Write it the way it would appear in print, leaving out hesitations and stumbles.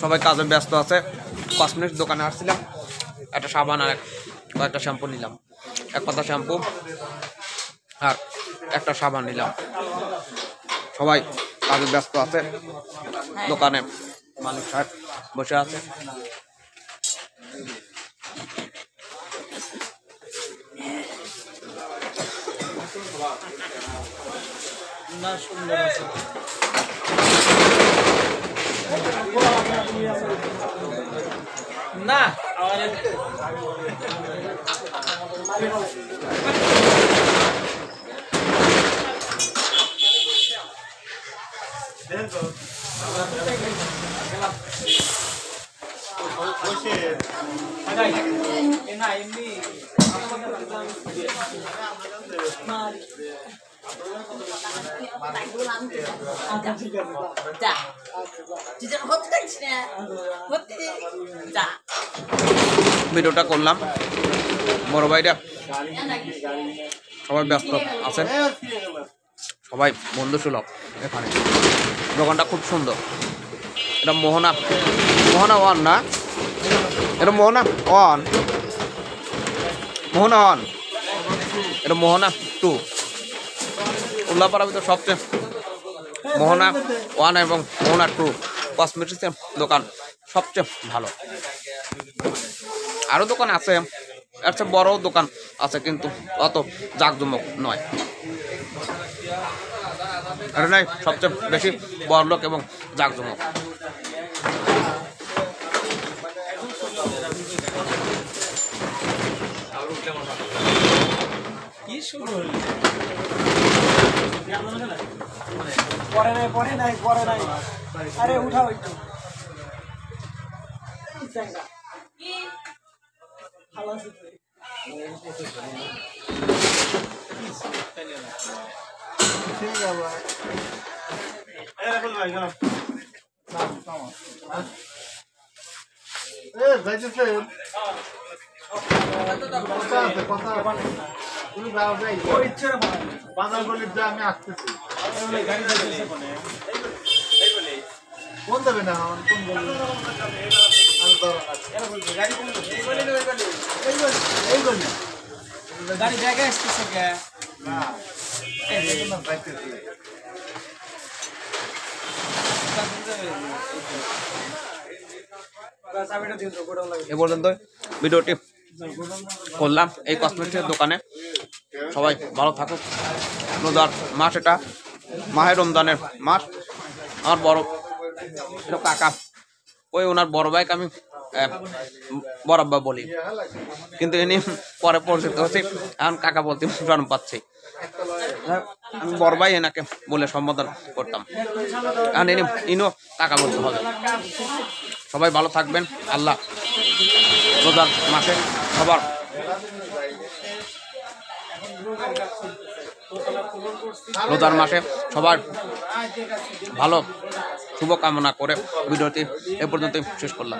সবাই কাজে ব্যস্ত আছে। কসমেটিক্স দোকানে আসছিলাম, একটা সাবান আর কয়েকটা শ্যাম্পু নিলাম, এক পাতা শ্যাম্পু আর একটা সাবান নিলাম। সবাই কাজে ব্যস্ত আছে। দোকানে মালিক সাহেব বসে আছে। না সুন্দর আছে না ভিডিওটা করলাম। বড় ভাইরা সবাই ব্যস্ত আছে, সবাই বন্ধু সুলভ। এখানে দোকানটা খুব সুন্দর। এটা মোহনা ওয়ান না, এটা মোহনা ওয়ান, মোহনা ওয়ান, এটা মোহনা টু। উল্লাপাড়ার ভিতরে সবচেয়ে মোহনা ওয়ান এবং মোহনা টু কসমেটিক্সের দোকান সবচেয়ে ভালো। আরও দোকান আছে, একটা বড় দোকান আছে, কিন্তু অত জাঁকজমক নয়। এটা নাই সবচেয়ে বেশি বড়লোক এবং জাঁকজমক। পরে নাই আরে উঠাও একটু বাজার গলির যে আমি আসতেছি কোন দেবে না কোন গাড়ি জায়গা আসতেছে কে না যাইতেছি এ পর্যন্ত ভিডিওটি করলাম এই কসমেটিক্সের দোকানে। সবাই ভালো থাকুক। রোজার মাস, এটা মাহে রমজানের মাস। আমার বড় এটা কাকা, ওই ওনার বড় ভাইকে আমি বরাব্বা বলি, কিন্তু ইনি পরে পরিচিত হচ্ছে, এখন কাকা বলতে শরম পাচ্ছি। আমি বড় ভাই এনাকে বলে সম্বোধন করতাম, এখন ইনিও কাকা বলতে হবে। সবাই ভালো থাকবেন। আল্লাহ রোজার মাসে সবার রোজার মাসে সবার ভালো শুভকামনা করে ভিডিওটি এ পর্যন্ত শেষ করলাম।